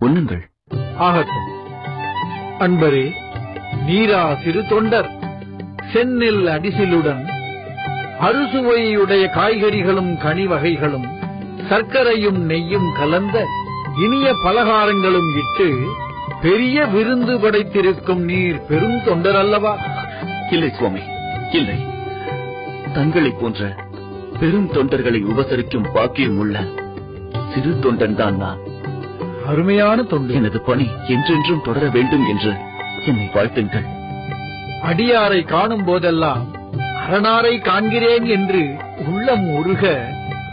உண்ணுங்கள். ஆகட்டும். அன்பரே, நீரா சிறு தொண்டர் செந்நெல் அடிசிலுடன் அறுசுவையுடைய காய்கறிகளும் கனி வகைகளும் சர்க்கரையும் நெய்யும் கலந்த இனிய பலகாரங்களும் இட்டு பெரிய விருந்து படைத்திருக்கும் நீர் பெரும் தொண்டர் அல்லவா? இல்லை சுவாமி, இல்லை. தங்களை போன்ற பெரும் தொண்டர்களை உபசரிக்கும் பாக்கியம் உள்ள சிறு தொண்டன் தான் நான். அருமையான தொண்டு. எனது பணி என்றென்றும் தொடர வேண்டும் என்று என்னை வாழ்த்துங்கள். அடியாரை காணும் போதெல்லாம் அரணாரை காண்கிறேன் என்று உள்ளம் உருக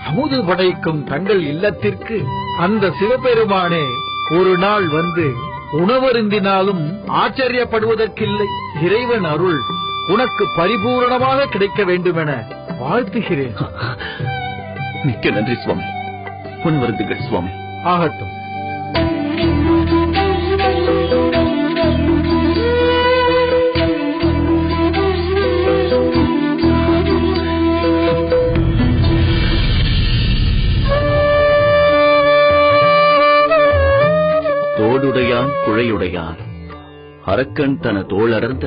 அமுது படைக்கும் தங்கள் இல்லத்திற்கு அந்த சிவபெருமானே ஒரு நாள் வந்து உணவருந்தினாலும் ஆச்சரியப்படுவதற்கில்லை. இறைவன் அருள் உனக்கு பரிபூரணமாக கிடைக்க வேண்டுமென வாழ்த்துகிறேன். மிக்க நன்றி சுவாமி. உணவருந்துங்கள் சுவாமி. ஆகட்டும். தோடுடையான் குழையுடையான் அரக்கன் தன தோளர்ந்த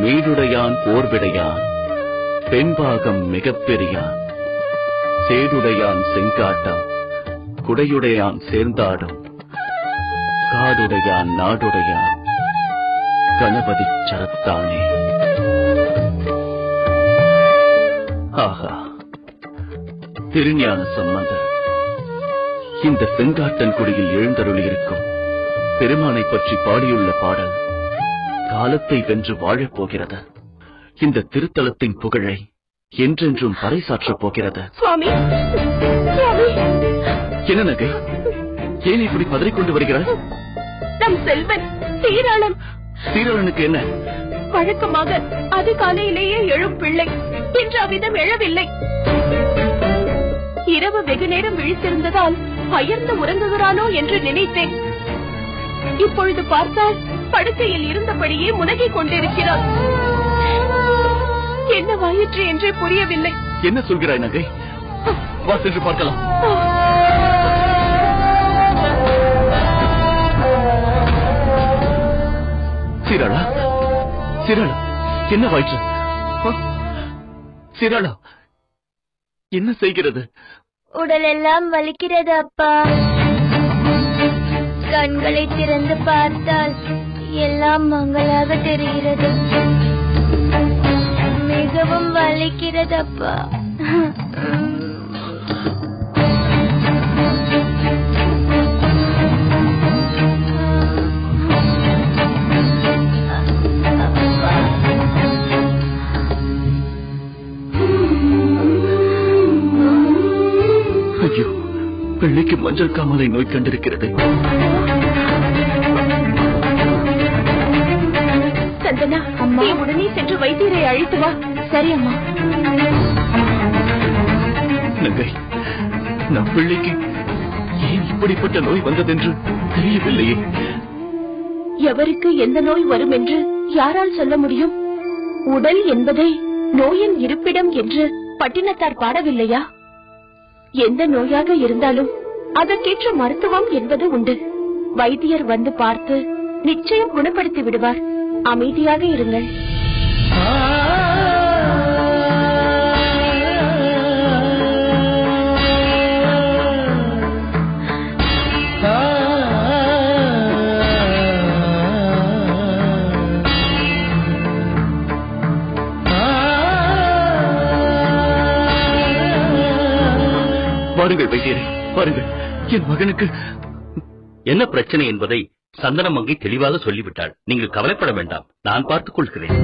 மீடுடையான் போர்விடையான் பெண்பாகம் மிகப் பெரியான் சேடுடையான் செங்காட்டம் குடையுடையான் சேர்ந்தாடும் காடுடையான் நாடுடையான் கணபதி சரத்தானே. ஆஹா, திருஞான சம்பந்தர் இந்த செங்காட்டன் குடியில் எழுந்தருளியிருக்கும் பெருமானை பற்றி பாடியுள்ள பாடல் காலத்தை வென்று வாழப் போகிறது. இந்த திருத்தலத்தின் புகழை என்றென்றும் பறைசாற்றப் போகிறது. என்ன நகை, ஏன் இப்படி பதறிக்கொண்டு வருகிறாய்? நம் செல்வன் சீராளன். சீராளனுக்கு என்ன? வழக்கமாக அதிகாலையிலேயே எழும் பிள்ளை இன்று அவ்விதம் எழவில்லை. இரவு வெகு நேரம் விழித்திருந்ததால் அயர்ந்து உறங்குகிறானோ என்று நினைத்தேன். இப்பொழுது பார்த்தால் படுக்கையில் இருந்தபடியே முனகிக் கொண்டிருக்கிறார். என்ன வாயிற்று என்றே புரியவில்லை. என்ன சொல்கிறாய் நகை? வா சென்று பார்க்கலாம். சீராளா, சீராளா, என்ன வாயிற்று? சீராளா, என்ன செய்கிறது? உடலெல்லாம் வலிக்கிறது அப்பா. கண்களை திறந்து பார்த்தால் எல்லாம் மங்களாக தெரிகிறது. மிகவும் வலிக்கிறது அப்பா. ஐயோ, பிள்ளைக்கு மஞ்சள் காமாலை நோய் கண்டிருக்கிறது. சந்தனா, அம்மா உடனே சென்று வைத்தியரை அழைத்து வா. சரி அம்மா. நங்கை, நம் பிள்ளைக்கு ஏன் இப்படிப்பட்ட நோய் வந்ததென்று தெரியவில்லையே. எவருக்கு எந்த நோய் வரும் என்று யாரால் சொல்ல முடியும்? உடல் என்பதை நோயின் இருப்பிடம் என்று பட்டினத்தார் பாடவில்லையா? எந்த நோயாக இருந்தாலும் அதற்கேற்ற மருத்துவம் என்பது உண்டு. வைத்தியர் வந்து பார்த்து நிச்சயம் குணப்படுத்தி விடுவார். அமைதியாக இருங்கள். வாருங்கள் வைத்தியரே, வாருங்கள். என் மகனுக்கு என்ன பிரச்சனை என்பதை சந்தனமங்கை தெளிவாக சொல்லிவிட்டாள். நீங்கள் கவலைப்பட வேண்டாம், நான் பார்த்துக் கொள்கிறேன்.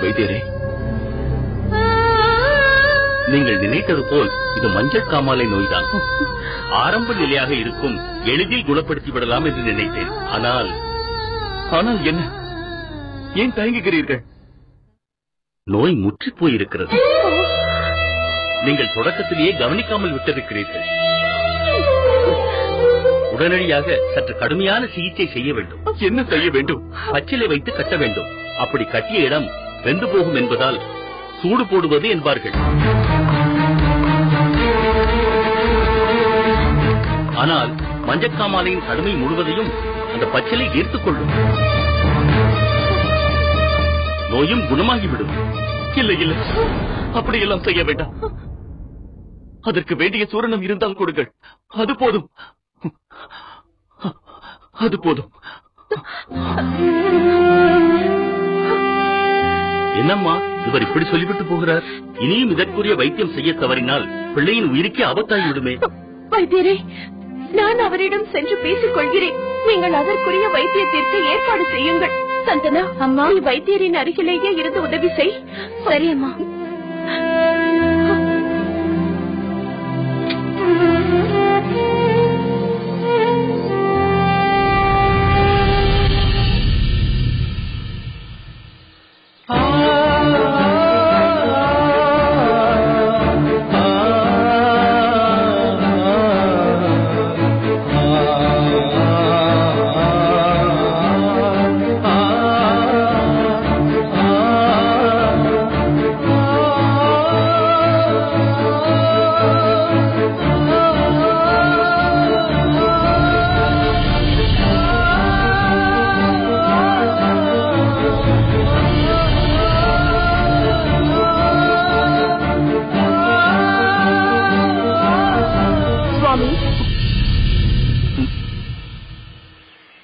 வைத்தியரே, நீங்கள் நினைத்தது போல் இது மஞ்சள் காமாலை நோய்தான். ஆரம்ப நிலையாக இருக்கும், எளிதில் குணப்படுத்தி விடலாம் என்று நினைத்தேன். ஆனால் என்ன? ஏன் தயங்குகிறீர்கள்? நோய் முற்றி போயிருக்கிறது. நீங்கள் தொடக்கத்திலேயே கவனிக்காமல் விட்டிருக்கிறீர்கள். உடனடியாக சற்று கடுமையான சிகிச்சை செய்ய வேண்டும். என்ன செய்ய வேண்டும்? பச்சிலை வைத்து கட்ட வேண்டும். அப்படி கட்டிய இடம் வெந்து போகும் என்பதால் சூடு போடுவது என்பார்கள். ஆனால் மஞ்சக்காமாலையின் கடுமை முழுவதையும் அந்த பச்சிலை ஈர்த்துக் கொள்ளும். நோயும் குணமாகிவிடும். இல்லை இல்லை, அப்படியெல்லாம் செய்ய வேண்டாம். அதற்கு வேண்டிய சூரணம் இருந்தால் கொடுங்கள். அது போதும், அது போதும். என்னம்மா இவர் இப்படி சொல்லிவிட்டு போகிறார்? இனியும் இதற்குரிய வைத்தியம் செய்ய தவறினால் பிள்ளையின் உயிருக்கே ஆபத்தாகிவிடுமே. வைத்தியரே, நான் அவரிடம் சென்று பேசிக் கொள்கிறேன். நீங்கள் அதற்குரிய வைத்தியத்திற்கு ஏற்பாடு செய்யுங்கள். சந்தனா, அம்மா, நீ வைத்தியரின் அருகிலேயே இருந்து உதவி செய். சரி அம்மா.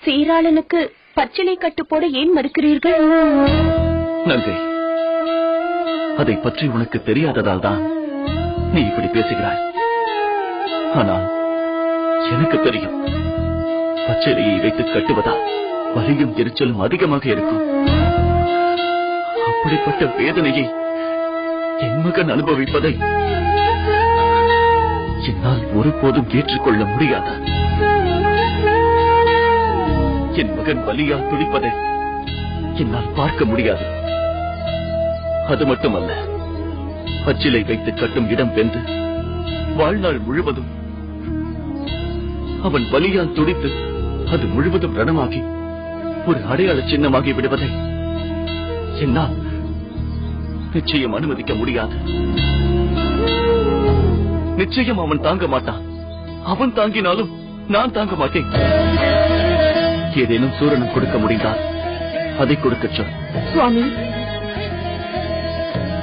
சீராளனுக்கு பச்சிலை கட்டு போட ஏன் மறுக்கிறீர்கள்? நங்கை, அதை பற்றி உனக்கு தெரியாததால் தான் நீ இப்படி பேசுகிறாய். ஆனால் எனக்கு தெரியும், பச்சிலையை வைத்து கட்டுவதால் வலியும் எரிச்சலும் அதிகமாக இருக்கும். அப்படிப்பட்ட வேதனையை என் மகன் அனுபவிப்பதை என்னால் ஒருபோதும் ஏற்றுக்கொள்ள முடியாது. என் மகன் வலியால் துடிப்பதை என்னால் பார்க்க முடியாது. அது மட்டுமல்ல, பச்சிலை வைத்து கட்டும் இடம் வெந்து வாழ்நாள் முழுவதும் அவன் வலியால் துடித்து அது முழுவதும் ரணமாகி ஒரு அடையாள சின்னமாகி விடுவதை என்னால் நிச்சயம் அனுமதிக்க முடியாது. நிச்சயம் அவன் தாங்க மாட்டான். அவன் தாங்கினாலும் நான் தாங்க மாட்டேன். ஏதேனும் சூரணம் கொடுக்க முடிந்தால் அதை கொடுக்க சொல். சுவாமி,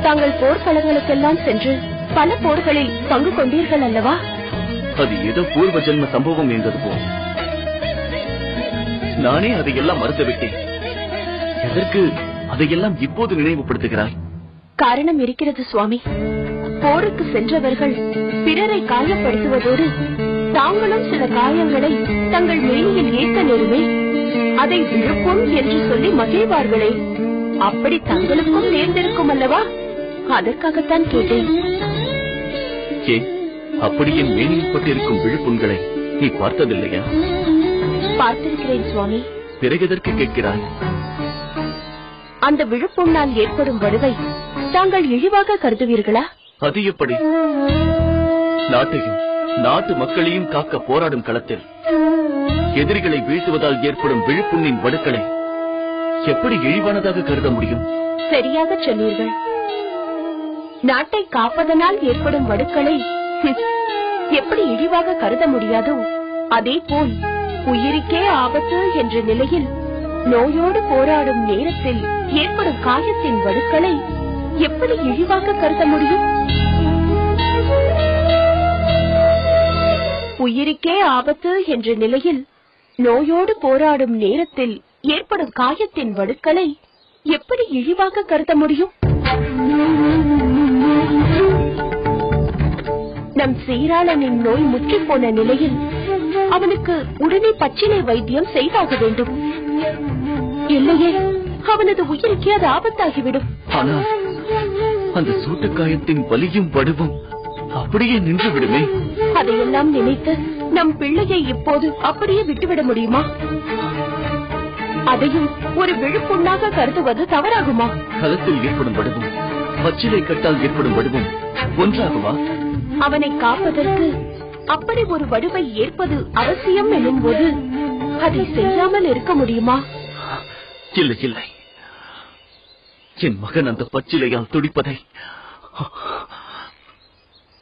தாங்கள் போர்க்களங்களுக்கெல்லாம் சென்று பல போர்களில் பங்கு கொண்டீர்கள் அல்லவா? அது ஏதோ பூர்வ ஜென்ம சம்பவம் என்றது போல். நானே அதையெல்லாம் மறந்துவிட்டேன். எதற்கு அதையெல்லாம் இப்போது நினைவுபடுத்துகிறாய்? காரணம் இருக்கிறது சுவாமி. போருக்கு சென்றவர்கள் பிறரை காயப்படுத்துவதோடு தாங்களும் சில காயங்களை தங்கள் மேனியில் ஏற்க நேருமே. அதை விழுப்பும் என்று சொல்லி மகிழ்வார்களே. அப்படி தங்களுக்கும் நேர்ந்திருக்கும் அல்லவா? அதற்காகத்தான் கேட்டேன். அப்படி என் மேனியில் பட்டிருக்கும் விழுப்புண்களை நீ பார்த்ததில்லையா? பார்த்திருக்கிறேன் சுவாமி. பிறகு எதற்கு கேட்கிறாய்? அந்த விழுப்புண்ணால் ஏற்படும் வடுவை தாங்கள் இழிவாக கருதுவீர்களா? அது எப்படி? நாட்டையும் நாட்டு மக்களையும் காக்க போராடும் களத்தில் எதிரிகளை வீழ்த்துவதால் ஏற்படும் விழுப்புண்ணின் வடுக்களை எப்படி இழிவானதாக கருத முடியும்? சரியாக சொன்னீர்கள். நாட்டை காப்பதனால் ஏற்படும் வடுக்களை எப்படி இழிவாக கருத முடியாதோ, அதே போல் உயிருக்கே ஆபத்து என்ற நிலையில் நோயோடு போராடும் நேரத்தில் ஏற்படும் காயத்தின் வடுக்களை எப்படி இழிவாக கருத முடியும்? உயிருக்கே ஆபத்து என்ற நிலையில் நோயோடு போராடும் நேரத்தில் ஏற்படும் காயத்தின் வடுக்களை எப்படி இழிவாக கருத முடியும்? நம் சீராளனின் நோய் முற்றிப்போன நிலையில் அவனுக்கு உடனே பச்சிலை வைத்தியம் செய்தாக வேண்டும். இல்லையே அவனது உயிருக்கே அது ஆபத்தாகிவிடும். ஆனால் அந்த சூட்டுக்காயத்தின் வலியும் வடுவும் அப்படியே நின்று விடுமே. அதையெல்லாம் நினைத்து நம் பிள்ளையை இப்போது அப்படியே விட்டுவிட முடியுமா? அதையும் ஒரு விழுப்புண்ணாக கருதுவது தவறாகுமா? களத்தில் ஏற்படும் வடுவும் பச்சிலை கட்டால் ஏற்படும் வடுவும் ஒன்றாகுமா? அவனை காப்பதற்கு அப்படி ஒரு வடுவை ஏற்பது அவசியம் எனும் போது அதை செய்யாமல் இருக்க முடியுமா? இல்லை இல்லை, என் மகன் அந்த பச்சிலையால் துடிப்பதை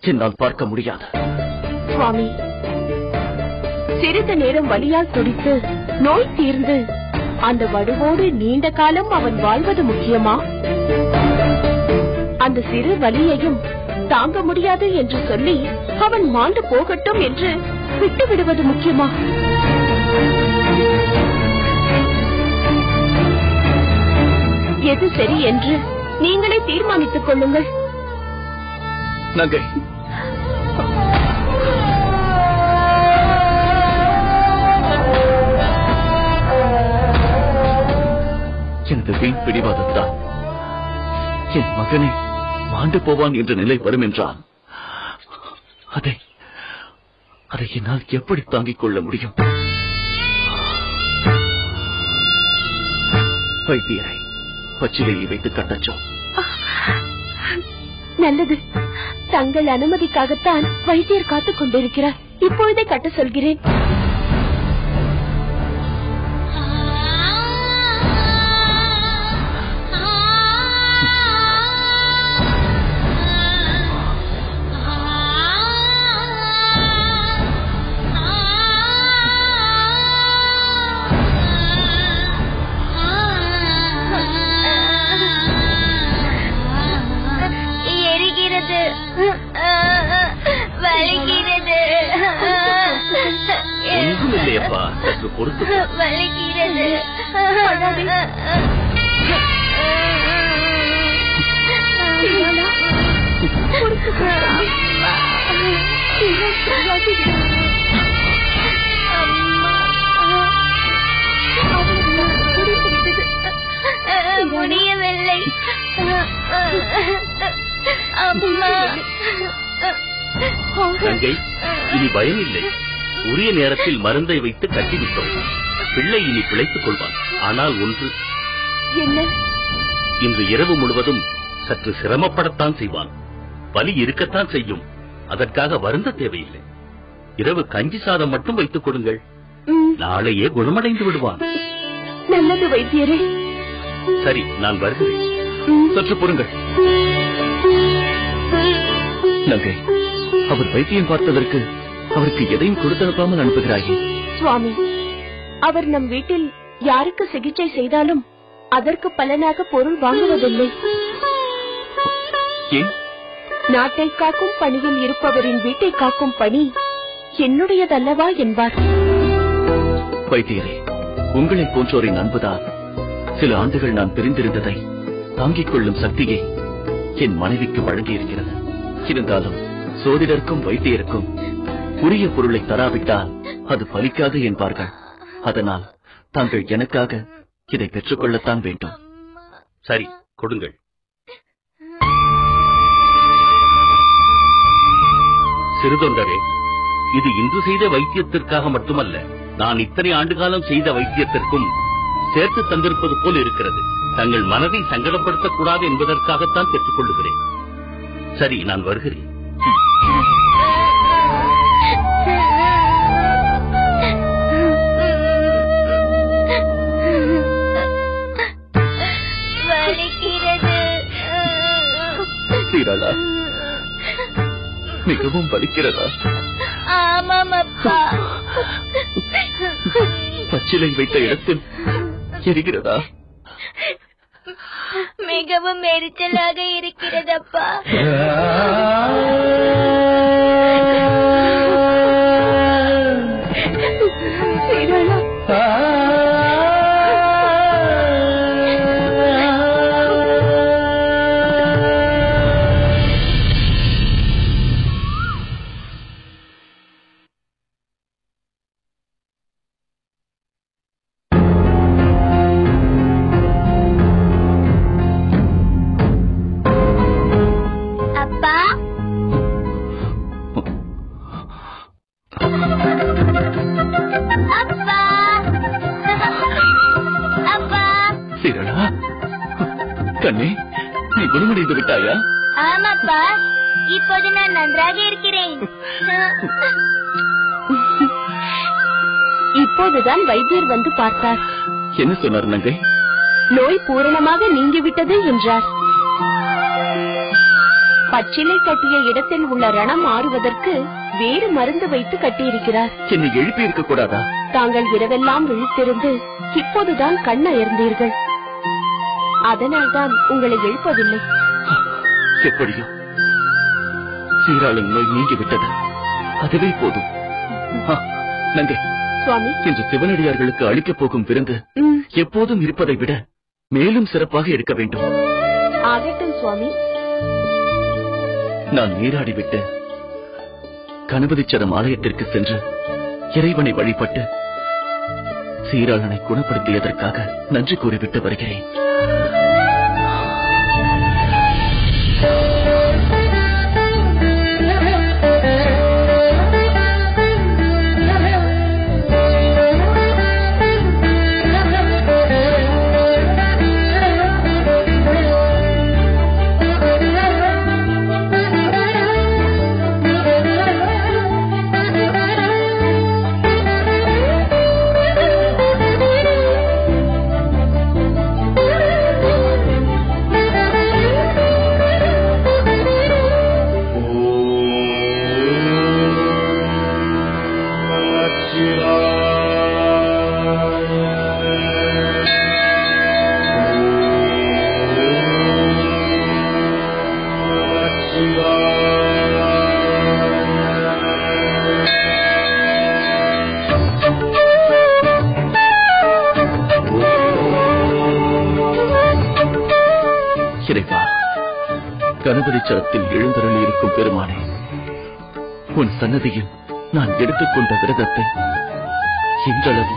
என்னால் பார்க்க முடியாது. சுவாமி, சிறிது நேரம் வலியால் துடித்து நோய் தீர்ந்து அந்த வடுவோடு நீண்ட காலம் அவன் வாழ்வது முக்கியமா? அந்த சிறு வலியையும் தாங்க முடியாது என்று சொல்லி அவன் மாண்டு போகட்டும் என்று விட்டு விடுவது முக்கியமா? எது சரி என்று நீங்களே தீர்மானித்துக் கொள்ளுங்கள். நங்கை, எனது வீண் பிடிவாதத்தால் என் மகனை மாண்டு போவான் என்ற நிலை வரும் என்றால் அதை என்னால் எப்படி தாங்கிக் கொள்ள முடியும்? வைத்தியரை பச்சிலையை வைத்து கட்டச்சோம். நல்லது. தங்கள் அனுமதிக்காகத்தான் வைத்தியர் காத்துக் கொண்டிருக்கிறார். இப்பொழுதே கட்ட சொல்கிறேன். ஒன்றுமில்லையப்பா, சற்று பொறுத்து. வலிக்கிறது. முடியவில்லை. தங்கை, இனி பயம் இல்லை. உரிய நேரத்தில் மருந்தை வைத்து கட்டிவிட்டோம். பிள்ளை இனி பிழைத்துக் கொள்வான். ஆனால் ஒன்று, என்ன? இன்று இரவு முழுவதும் சற்று சிரமப்படத்தான் செய்வான். வலி இருக்கத்தான் செய்யும். அதற்காக வருந்த தேவையில்லை. இரவு கஞ்சி சாதம் மட்டும் வைத்துக் கொடுங்கள். நாளையே குணமடைந்து விடுவான். நல்லது வைத்தியரே. சரி, நான் வருகிறேன். சற்று பொறுங்கள் நங்கை. அவர் வைத்தியம் பார்த்ததற்கு அவருக்கு எதையும் கொடுத்தனுப்பாமல் அனுப்புகிறாயே? சுவாமி, அவர் நம் வீட்டில் யாருக்கு சிகிச்சை செய்தாலும் அதற்கு பலனாக பொருள் வாங்குவதில்லை. ஏன்? நாட்டை காக்கும் பணியில் இருப்பவரின் வீட்டை காக்கும் பணி என்னுடையதல்லவா என்பார். வைத்தியரே, உங்களை போன்றோரின் அன்புதான் சில ஆண்டுகள் நான் பிரிந்திருந்ததை தாங்கிக் கொள்ளும் சக்தியை என் மனைவிக்கு வழங்கியிருக்கிறது. இருந்தாலும் சோதிடருக்கும் வைத்தியருக்கும் உரிய பொருளை தராவிட்டால் அது பலிக்காது என்பார்கள். அதனால் தாங்கள் எனக்காக இதை பெற்றுக்கொள்ளத்தான் வேண்டும். சரி, கொடுங்கள். சிறுதொண்டரே, இது இன்று செய்த வைத்தியத்திற்காக மட்டுமல்ல, நான் இத்தனை ஆண்டுகாலம் செய்த வைத்தியத்திற்கும் சேர்த்து தந்திருப்பது போல் இருக்கிறது. தங்கள் மனதை சங்கடப்படுத்தக் கூடாது என்பதற்காகத்தான் பெற்றுக் கொள்ளுகிறேன். சரி, நான் வருகிறேன். சீராளா, மிகவும் வலிக்கிறதா? ஆமாம் அப்பா. பச்சிலை வைத்த இடத்தில் எரிகிறதா? மிகவும் எரிச்சலாக இருக்கிறதப்பா. கண்ணே, நீ குணமடைந்து விட்டாயா? ஆமாப்பா, இப்போது நான் நன்றாக இருக்கிறேன். இப்போதுதான் வைத்தியர் வந்து பார்த்தார். என்ன சொன்னார் நங்கை? நோய் பூரணமாக நீங்கிவிட்டது என்றார். பச்சிலை கட்டிய இடத்தில் உள்ள ரணம் ஆறுவதற்கு வேறு மருந்து வைத்து கட்டியிருக்கிறார். என்னை எழுப்பி இருக்க கூடாதா? தாங்கள் இரவெல்லாம் விழித்திருந்து இப்போதுதான் கண் அயர்ந்தீர்கள். அதனால்தான் உங்களை எழுப்பவில்லை. எப்படியோ சீராளன் நோய் நீங்கிவிட்டது, அதுவே போதும். நங்கை, சுவாமி, இன்று சிவனடியார்களுக்கு அளிக்கப் போகும் விருந்து எப்போதும் இருப்பதை விட மேலும் சிறப்பாக இருக்க வேண்டும். ஆகட்டும் சுவாமி. நான் நீராடிவிட்டு கணபதிச்சரம் ஆலயத்திற்கு சென்று இறைவனை வழிபட்டு சீராளனை குணப்படுத்தியதற்காக நன்றி கூறிவிட்டு வருகிறேன். கணபதிச்சரத்தில் எழுந்தருளி இருக்கும் பெருமானே, உன் சன்னதியில் நான் எடுத்துக்கொண்ட விரதத்தை இன்றளவு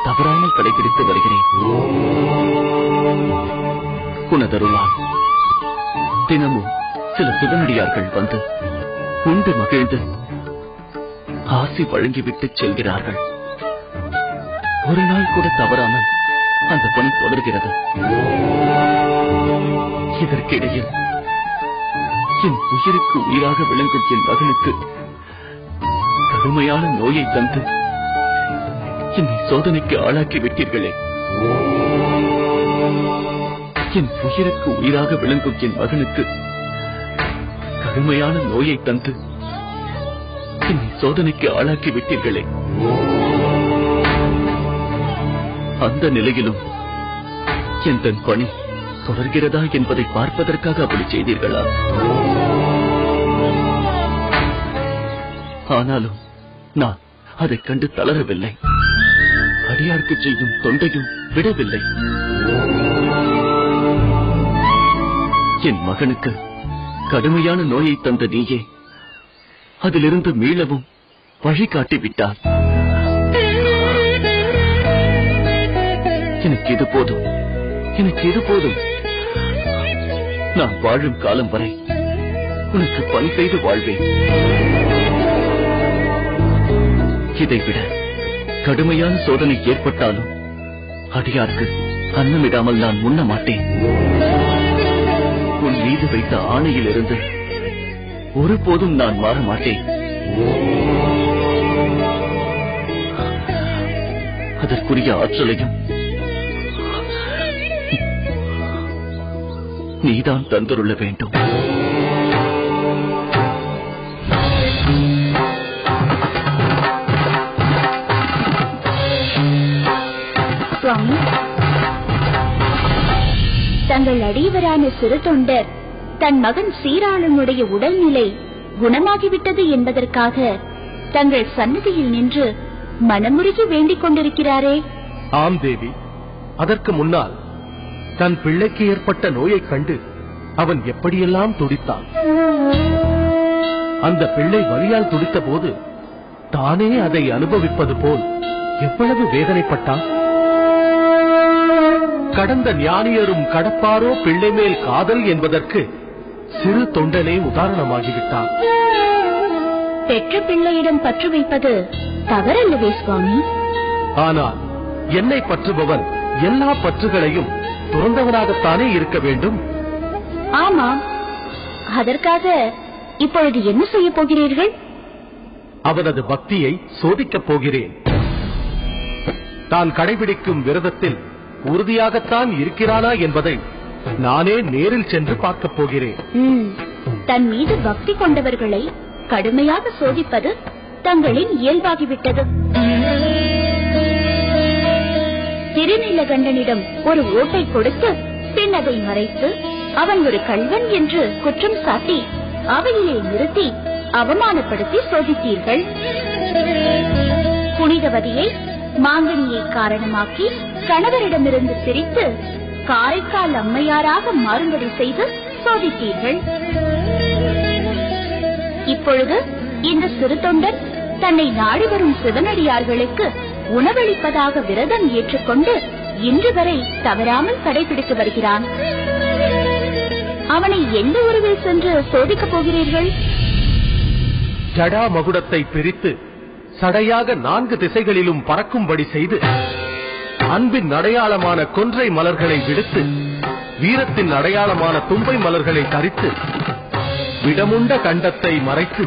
தவறாமல் கடைபிடித்து வருகிறேன். உனதருளால் தினமும் சில சிவனடியார்கள் வந்து உண்டு மகிழ்ந்து ஆசி வழங்கிவிட்டு செல்கிறார்கள். ஒரு நாள் கூட தவறாமல் அந்த பணி தொடர்கிறது. இதற்கிடையில் என் உயிருக்கு உயிராக விளங்கும் என் மகனுக்கு கடுமையான நோயை தந்து என்னை சோதனைக்கு ஆளாக்கி விட்டீர்களே. என் உயிருக்கு உயிராக விளங்கும் என் மகனுக்கு கடுமையான நோயை தந்து என்னை சோதனைக்கு ஆளாக்கி விட்டீர்களே. அந்த நிலையிலும் என் தன் பணி தொடர்கிறதா என்பதை பார்ப்பதற்காக அப்படி செய்தீர்களா? ஆனாலும் நான் அதைக் கண்டு தளரவில்லை. அடியார்க்கு செய்யும் தொண்டையும் விடவில்லை. என் மகனுக்கு கடுமையான நோயை தந்த நீயே அதிலிருந்து மீளவும் வழிகாட்டி விட்டார். எனக்கு இது போதும், எனக்கு இது போதும். நான் வாழும் காலம் வரை உனக்கு பணி செய்து வாழ்வேன். இதைவிட கடுமையான சோதனை ஏற்பட்டாலும் அடியார்க்கு அன்னமிடாமல் நான் உண்ண மாட்டேன். உன் மீது வைத்த ஆணையிலிருந்து ஒருபோதும் நான் மாற மாட்டேன். அதற்குரிய ஆற்றலையும் நீதான் தந்துருள்ள வேண்டும். சுவாமி, தங்கள் அடியவரான சிறு தொண்டர் தன் மகன் சீராளனுடைய உடல்நிலை குணமாகிவிட்டது என்பதற்காக தங்கள் சன்னதியில் நின்று மனமுருகி வேண்டிக் கொண்டிருக்கிறாரே. ஆம் தேவி, அதற்கு முன்னால் தன் பிள்ளைக்கு ஏற்பட்ட நோயைக் கண்டு அவன் எப்படியெல்லாம் துடித்தான். அந்த பிள்ளை வலியால் துடித்த போது தானே அதை அனுபவிப்பது போல் எவ்வளவு வேதனைப்பட்டான். கடந்த ஞானியரும் கடப்பாரோ பிள்ளை மேல் காதல் என்பதற்கு சிறு தொண்டனே உதாரணமாகிவிட்டான். பெற்ற பிள்ளையிடம் பற்று வைப்பது தவறல்லவே சுவாமி? ஆனால் என்னை பற்றுபவன் எல்லா பற்றுகளையும் துறந்தவனாகத்தானே இருக்க வேண்டும். ஆமாம். அதற்காக இப்பொழுது என்ன செய்ய போகிறீர்கள்? அவனது பக்தியை சோதிக்கப் போகிறேன். தான் கடைபிடிக்கும் விரதத்தில் உறுதியாகத்தான் இருக்கிறானா என்பதை நானே நேரில் சென்று பார்க்கப் போகிறேன். தன் மீது பக்தி கொண்டவர்களை கடுமையாக சோதிப்பது தங்களின் இயல்பாகிவிட்டது. திருநீலகண்டனிடம் ஒரு ஓட்டை கொடுத்து பின் அதை மறைத்து அவன் ஒரு கள்வன் என்று குற்றம் சாட்டி அவையிலே நிறுத்தி அவமானப்படுத்தி சோதித்தீர்கள். புனிதவதியை மாங்கனியை காரணமாக்கி கணவரிடமிருந்து பிரித்து காரைக்கால் அம்மையாராக மாறும்படி செய்து சோதித்தீர்கள். இப்பொழுது இந்த சிறு தொண்டன் தன்னை நாடி வரும் சிவனடியார்களுக்கு உணவளிப்பதாக விரதம் ஏற்றுக்கொண்டு இன்று வரை தவறாமல் கடைபிடித்து வருகிறான். அவனை எந்த உருவில் சென்று சோதிக்கப் போகிறீர்கள்? ஜடா மகுடத்தை பிரித்து சடையாக 4 திசைகளிலும் பறக்கும்படி செய்து அன்பின் அடையாளமான கொன்றை மலர்களை விடுத்து வீரத்தின் அடையாளமான தும்பை மலர்களை தரித்து விடமுண்ட கண்டத்தை மறைத்து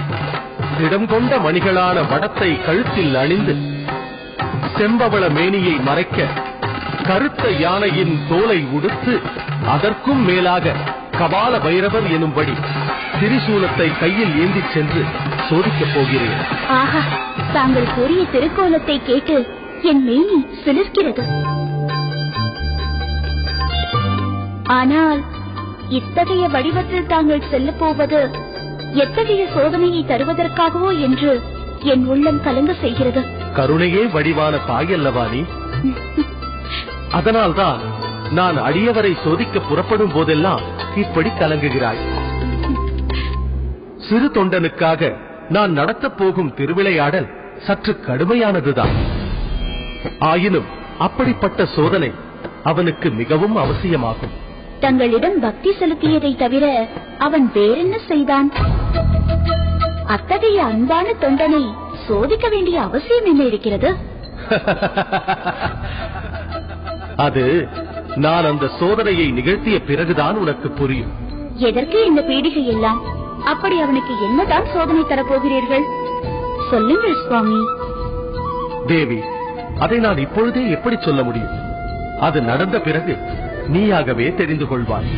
திடம் கொண்ட மணிகளான வடத்தை கழுத்தில் அணிந்து செம்பவள மேனியை மறைக்க கருத்த யானையின் தோலை உடுத்து அதற்கும் மேலாக கபால பைரவர் எனும்படி திரிசூலத்தை கையில் ஏந்திச் சென்று சோதிக்கப் போகிறேன். ஆஹா, தாங்கள் கூறிய திருக்கோலத்தை கேட்டு என் மேனி சிலிர்க்கிறது. ஆனால் இத்தகைய வடிவத்தில் தாங்கள் செல்ல போவது எத்தகைய சோதனையை தருவதற்காகவோ என்று என் உள்ளம் கலங்க செய்கிறது. கருணையே வடிவான தாயல்லவா நீ? அதனால்தான் நான் அடியவரை சோதிக்க புறப்படும் போதெல்லாம் இப்படி கலங்குகிறாய். சிறு தொண்டனுக்காக நான் நடத்தப் போகும் திருவிளையாடல் சற்று கடுமையானதுதான். ஆயினும் அப்படிப்பட்ட சோதனை அவனுக்கு மிகவும் அவசியமாகும். தங்களிடம் பக்தி செலுத்தியதை தவிர அவன் வேறென்ன செய்தான்? அத்தகைய அன்பான தொண்டனை சோதிக்க வேண்டிய அவசியம் என்ன இருக்கிறது? அது நான் அந்த சோதனையை நிகழ்த்திய பிறகுதான் உனக்கு புரியும். எதற்கு இந்த பீடிகை எல்லாம்? அப்படி அவனுக்கு என்னதான் சோதனை தரப்போகிறீர்கள்? சொல்லுங்கள் சுவாமி. தேவி, அதை நான் இப்பொழுதே எப்படி சொல்ல முடியும்? அது நடந்த பிறகு நீயாகவே தெரிந்து கொள்வாய்.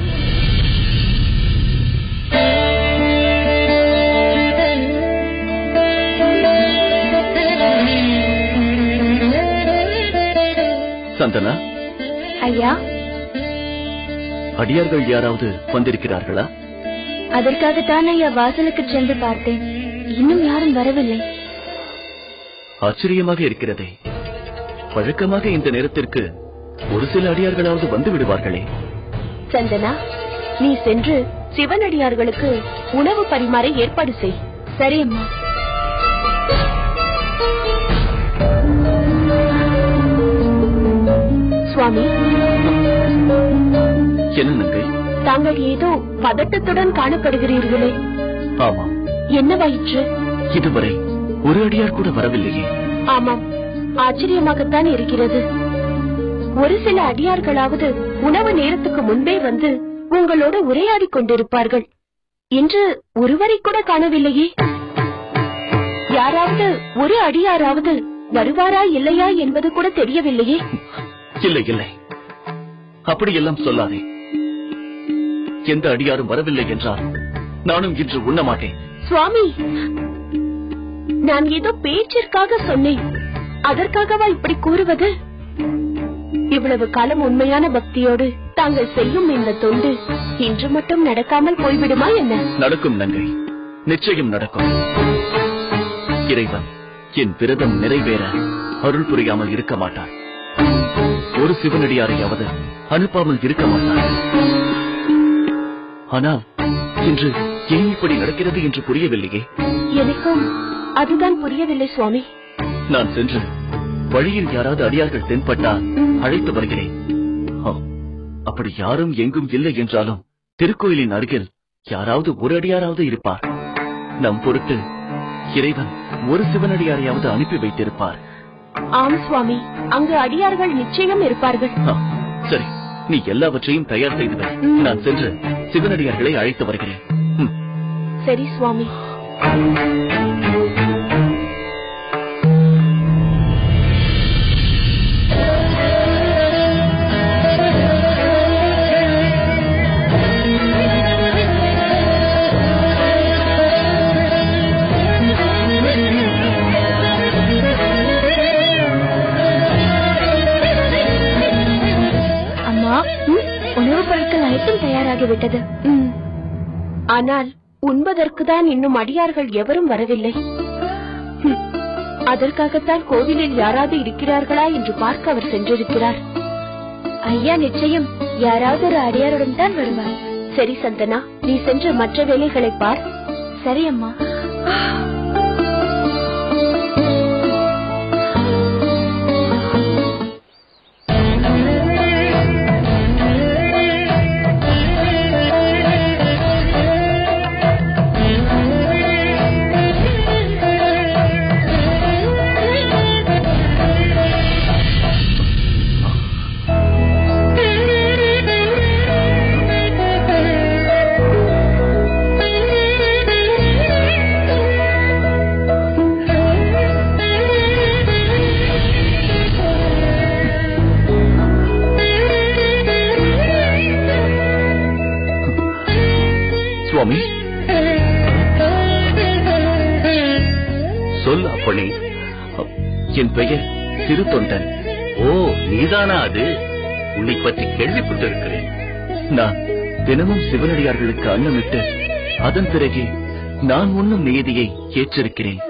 சந்தனா, ஐயா, அடியார்கள் யாராவது வந்திருக்கிறார்களா? அதற்காகத்தான் ஐயா வாசலுக்கு சென்று பார்த்தேன். இன்னும் யாரும் வரவில்லை. ஆச்சரியமாக இருக்கிறதே. வழக்கமாக இந்த நேரத்திற்கு ஒரு சில அடியார்களாவது வந்து விடுவார்களே. சந்தனா, நீ சென்று சிவனடியார்களுக்கு உணவு பரிமாற ஏற்பாடு செய். சரி அம்மா. சுவாமி, என்ன நங்கை? தாங்கள் ஏதோ பதட்டத்துடன் காணப்படுகிறீர்களே. ஆமாம். என்னவாயிற்று? இதுவரை ஒரு அடியார் கூட வரவில்லையே. ஆமாம், ஆச்சரியமாகத்தான் இருக்கிறது. ஒரு சில அடியார்களாவது உணவு நேரத்துக்கு முன்பே வந்து உங்களோடு உரையாடி கொண்டிருப்பார்கள். இன்று ஒருவரை கூட காணவில்லையே. யாராவது ஒரு அடியாராவது வருவாரா இல்லையா என்பது கூட தெரியவில்லையே. இல்லை இல்லை, அப்படியெல்லாம் சொல்லாதே. எந்த அடியாரும் வரவில்லை என்றால் நானும் இன்று உண்ண மாட்டேன். சுவாமி, நான் ஏதோ பேச்சிற்காக சொன்னேன். அதற்காகவா இப்படி கூறுவது? இவ்வளவு காலம் உண்மையான பக்தியோடு தாங்கள் செய்யும் இந்த தொண்டு இன்று மட்டும் நடக்காமல் போய்விடுமா என்ன? நடக்கும் நங்கை, நிச்சயம் நடக்கும். இறைவன் என் விரதம் நிறைவேற அருள் புரியாமல் இருக்க மாட்டார். ஒரு சிவனடியாரையாவது அனுப்பாமல் இருக்க மாட்டார். ஆனால் இன்று ஏன் இப்படி நடக்கிறது என்று புரியவில்லையே. எனக்கும் அதுதான் புரியவில்லை சுவாமி. நான் சென்று வழியில் யாராவது அடியார்கள் தென்பட்டால் அழைத்து வருகிறேன். அப்படி யாரும் எங்கும் இல்லை என்றாலும் திருக்கோயிலின் அருகில் யாராவது ஒரு அடியாராவது இருப்பார். நம் பொருட்டு இறைவன் ஒரு சிவனடியாரையாவது அனுப்பி வைத்திருப்பார். ஆம் சுவாமி, அங்கு அடியார்கள் நிச்சயம் இருப்பார்கள். சரி, நீ எல்லாவற்றையும் தயார் செய்துவை. நான் சென்று சிவனடியார்களை அழைத்து வருகிறேன். சரி சுவாமி. உணவுப் பொருட்கள் அனைத்தும் தயாராகிவிட்டது. ஆனால் உண்பதற்கு தான் இன்னும் அடியார்கள் எவரும் வரவில்லை. அதற்காகத்தான் கோவிலில் யாராவது இருக்கிறார்களா என்று பார்க்க அவர் சென்றிருக்கிறார். ஐயா நிச்சயம் யாராவது ஒரு அடியாருடன் தான் வருவார். சரி சந்தனா, நீ சென்று மற்ற வேலைகளை பார். சரி அம்மா. சுவாமி, சொல் அப்பனே. என் பெயர் சிறு தொண்டன். ஓ, நீதானா அது? உன்னை பற்றி கேள்விப்பட்டிருக்கிறேன். நான் தினமும் சிவனடியார்களுக்கு அன்னமிட்டு அதன் பிறகு நான் உண்ணும் நியதியை ஏற்றிருக்கிறேன்.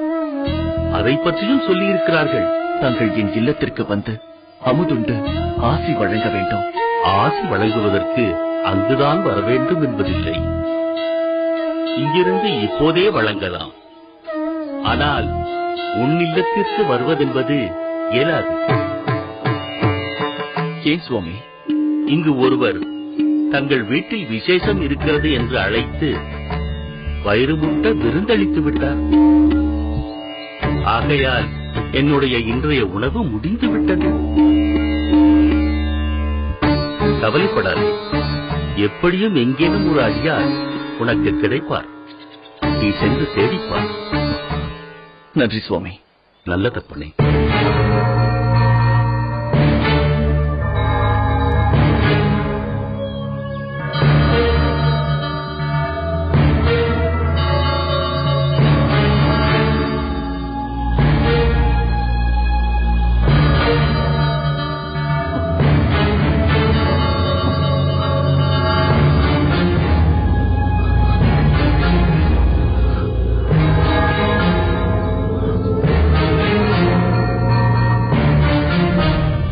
அதை பற்றியும் சொல்லியிருக்கிறார்கள். தாங்கள் என் இல்லத்திற்கு வந்து அமுதுண்டு ஆசி வழங்க வேண்டும். ஆசி வழங்குவதற்கு அங்குதான் வர வேண்டும் என்பதில்லை. இங்கிருந்து இப்போதே வழங்கலாம். ஆனால் உன் இல்லத்திற்கு வருவதென்பது இயலாது. ஏன் சுவாமி? இங்கு ஒருவர் தங்கள் வீட்டில் விசேஷம் இருக்கிறது என்று அழைத்து வயிறு முட்ட விருந்தளித்து விட்டார். ஆகையால் என்னுடைய இன்றைய உணவு முடிந்து விட்டது. கவலைப்படாது. எப்படியும் எங்கேனும் ஒரு அடியார் உனக்கு கிடைப்பார். நீ சென்று தேடிப்பார். நன்றி சுவாமி. நல்ல தப்பனே.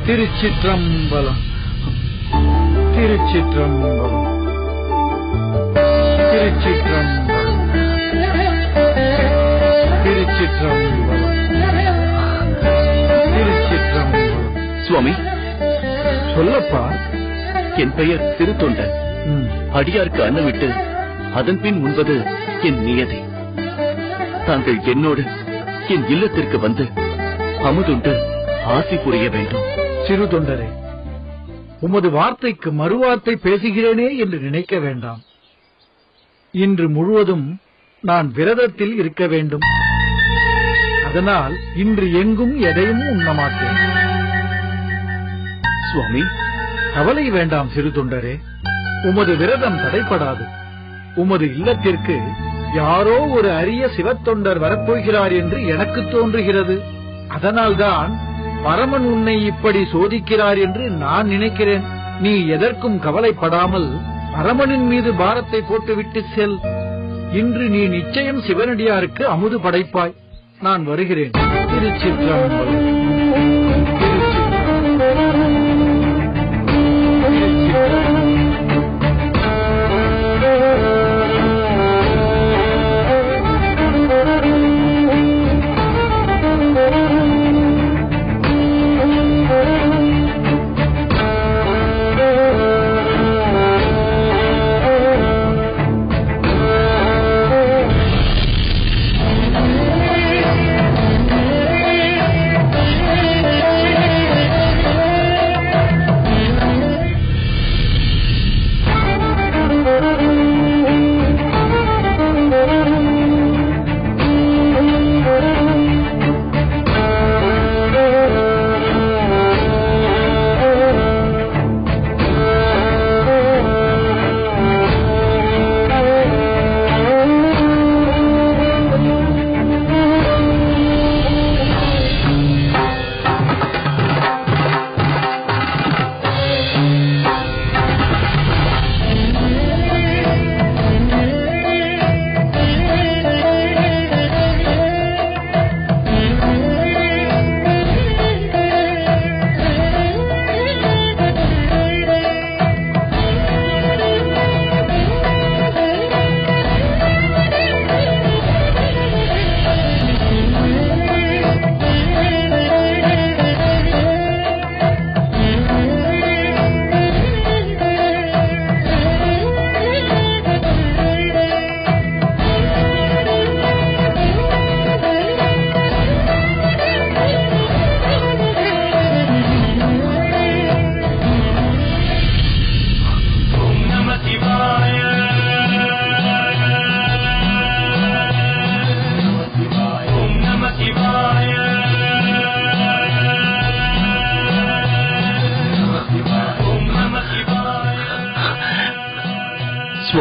திருச்சிற்றம்பலம். திருச்சிற்றம்பலம். திருச்சிற்றம்பலம். திருச்சிற்றம்பலம். திருச்சிற்றம்பலம். சுவாமி, சொல்லப்பா. என் பெயர் சிறு தொண்டன். அடியாருக்கு அன்னமிட்டு அதன் பின் உண்பது என் நியதி. தாங்கள் என்னோடு என் இல்லத்திற்கு வந்து அமுதுண்டு ஆசி புரிய வேண்டும். சிறு தொண்டரே, உமது வார்த்தைக்கு மறுவார்த்தை பேசுகிறேனே என்று நினைக்க வேண்டாம். இன்று முழுவதும் நான் விரதத்தில் இருக்க வேண்டும். அதனால் இன்று எங்கும் எதையும் உண்ண மாட்டேன். சுவாமி, கவலை வேண்டாம் சிறு தொண்டரே. உமது விரதம் தடைப்படாது. உமது இல்லத்திற்கு யாரோ ஒரு அரிய சிவத்தொண்டர் வரப்போகிறார் என்று எனக்கு தோன்றுகிறது. அதனால்தான் பரமன் உன்னை இப்படி சோதிக்கிறார் என்று நான் நினைக்கிறேன். நீ எதற்கும் கவலைப்படாமல் பரமனின் மீது பாரத்தை போட்டுவிட்டு செல். இன்று நீ நிச்சயம் சிவனடியாருக்கு அமுது படைப்பாய். நான் வருகிறேன். திருச்சிற்றம்பலம்.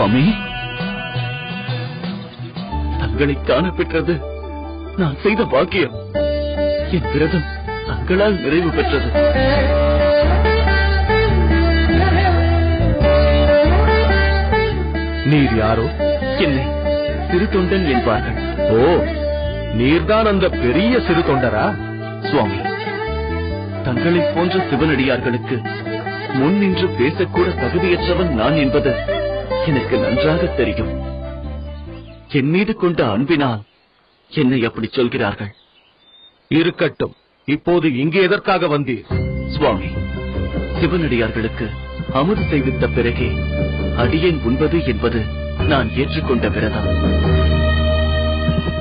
சுவாமி, தங்களை காண பெற்றது நான் செய்த பாக்கியம். என் விரதம் தங்களால் நிறைவு பெற்றது. நீர் யாரோ? என்னை சிறு தொண்டன் என்பார்கள். ஓ, நீர்தான் அந்த பெரிய சிறு தொண்டரா? சுவாமி, தங்களைப் போன்ற சிவனடியார்களுக்கு முன் நின்று பேசக்கூட தகுதியற்றவன் நான் என்பது எனக்கு நன்றாக தெரியும். என் மீது கொண்ட அன்பினால் என்னை அப்படி சொல்கிறார்கள். இருக்கட்டும், இப்போது இங்கே எதற்காக வந்தீர்? சுவாமி, சிவனடியார்களுக்கு அமுது செய்வித்த பிறகே அடியேன் உண்பது என்பது நான் ஏற்றுக்கொண்ட விரதம்.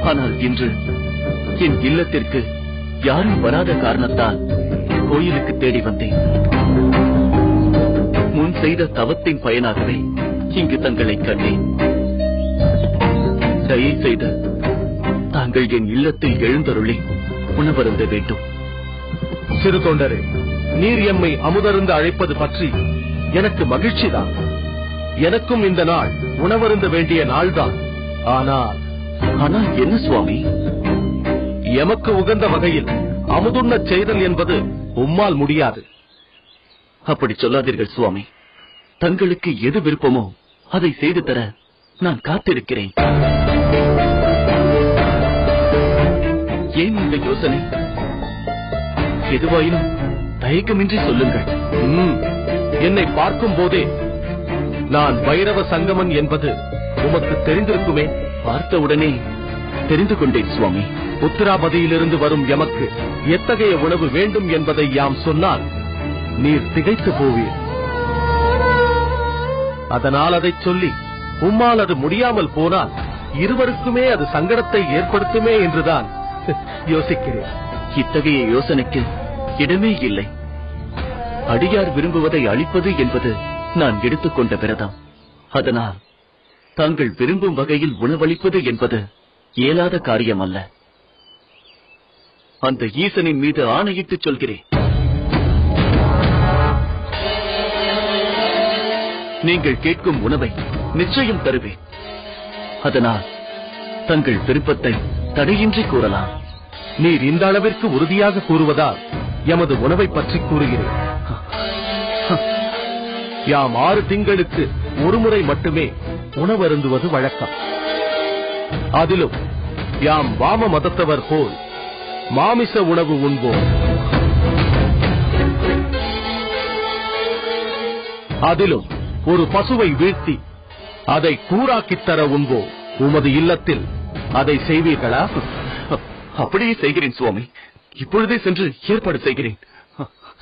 ஆனால் இன்று என் இல்லத்திற்கு யாரும் வராத காரணத்தால் கோயிலுக்கு தேடி வந்தேன். முன் செய்த தவத்தின் பயனாகவே இங்கு தங்களை கண்டேன். தயை செய்து தாங்கள் என் இல்லத்தில் எழுந்தருளி உணவருந்த வேண்டும். சிறு தொண்டரே, நீர் எம்மை அமுதருந்த அழைப்பது பற்றி எனக்கு மகிழ்ச்சிதான். எனக்கும் இந்த நாள் உணவருந்த வேண்டிய நாள்தான். ஆனால் என்ன சுவாமி? எமக்கு உகந்த வகையில் அமுதுண்ணச் செய்தல் என்பது உம்மால் முடியாது. அப்படி சொல்லாதீர்கள் சுவாமி. தங்களுக்கு எது விருப்பமோ அதை செய்து தர நான் காத்திருக்கிறேன். ஏன் இந்த யோசனை? எதுவாயினும் தயக்கமின்றி சொல்லுங்கள். என்னை பார்க்கும் போதே நான் வைரவ சங்கமன் என்பது உமக்கு தெரிந்திருக்குமே? பார்த்தவுடனே தெரிந்து கொண்டேன் சுவாமி. உத்தராபதியிலிருந்து வரும் எமக்கு எத்தகைய உணவு வேண்டும் என்பதை யாம் சொன்னால் நீர் திகைத்து போவீர். அதனால் அதை சொல்லி உம்மால் அது முடியாமல் போனால் இருவருக்குமே அது சங்கடத்தை ஏற்படுத்துமே என்றுதான் யோசிக்கிறேன். இத்தகைய யோசனைக்கு இடமே இல்லை. அடியார் விரும்புவதை அளிப்பது என்பது நான் எடுத்துக்கொண்ட விரதம். அதனால் தாங்கள் விரும்பும் வகையில் உணவளிப்பது என்பது இயலாத காரியம் அல்ல. அந்த ஈசனின் மீது ஆணையிட்டு சொல்கிறேன், நீங்கள் கேட்கும் உணவை நிச்சயம் தருவேன். அதனால் தங்கள் விருப்பத்தை தடையின்றி கூறலாம். நீர் இந்த அளவிற்கு உறுதியாக கூறுவதால் எமது உணவை பற்றி கூறுகிறேன். யாம் 6 திங்களுக்கு ஒருமுறை மட்டுமே உணவருந்துவது வழக்கம். அதிலும் யாம் வாம மதத்தவர் போல் மாமிச உணவு உண்போம். அதிலும் ஒரு பசுவை வீழ்த்தி அதை கூறாக்கித் தர உண்போம். உமது இல்லத்தில் அதை செய்வீர்களா? அப்படியே செய்கிறேன் சுவாமி. இப்பொழுதே சென்று ஏற்பாடு செய்கிறேன்.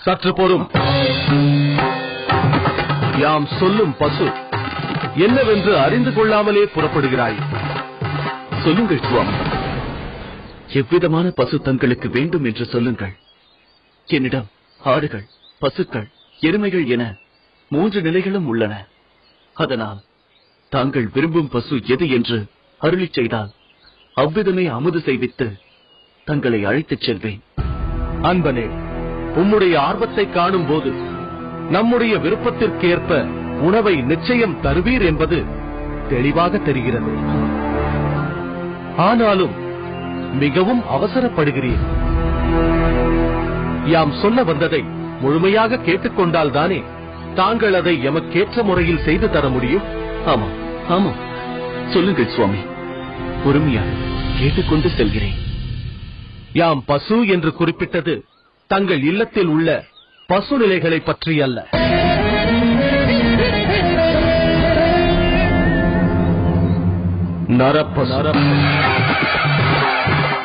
சற்று பொறும். யாம் சொல்லும் பசு என்னவென்று அறிந்து கொள்ளாமலே புறப்படுகிறாய். சொல்லுங்கள் சுவாமி, எவ்விதமான பசு தங்களுக்கு வேண்டும் என்று சொல்லுங்கள். என்னிடம் ஆடுகள், பசுக்கள், எருமைகள் என 3 நிலைகளும் உள்ளன. அதனால் தாங்கள் விரும்பும் பசு எது என்று அருளிச் செய்தால் அவ்விதமே அமுது செய்வித்து தங்களை அழைத்துச் செல்வேன். அன்பனே, உம்முடைய ஆர்வத்தை காணும் போது நம்முடைய விருப்பத்திற்கேற்ப உணவை நிச்சயம் தருவீர் என்பது தெளிவாக தெரிகிறது. ஆனாலும் மிகவும் அவசரப்படுகிறீர். யாம் சொல்ல வந்ததை முழுமையாக கேட்டுக்கொண்டால் தானே தாங்கள் அதை எமக்கேற்ற முறையில் செய்து தர முடியும். ஆமாம், ஆமாம், சொல்லுங்கள் சுவாமி. பொறுமையாக கேட்டுக்கொண்டு செல்கிறேன். யாம் பசு என்று குறிப்பிட்டது தங்கள் இல்லத்தில் உள்ள பசு நிலைகளை பற்றி அல்ல.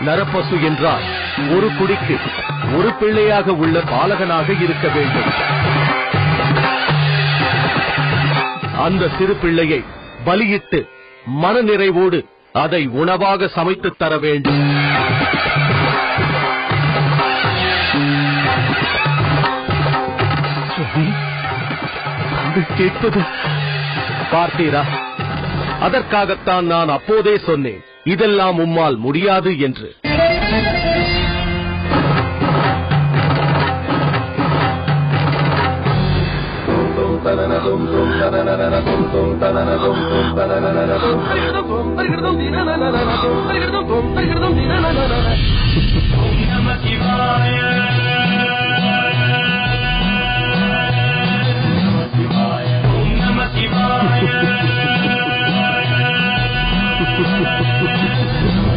நரப்பசு என்றால் ஒரு குடிக்கு ஒரு பிள்ளையாக உள்ள பாலகனாக இருக்க வேண்டும். அந்த சிறு பிள்ளையை பலியிட்டு மனநிறைவோடு அதை உணவாக சமைத்து தர வேண்டும். கேட்பது பார்த்தீரா? அதற்காகத்தான் நான் அப்போதே சொன்னேன், இதெல்லாம் உம்மால் முடியாது என்று. Thank you.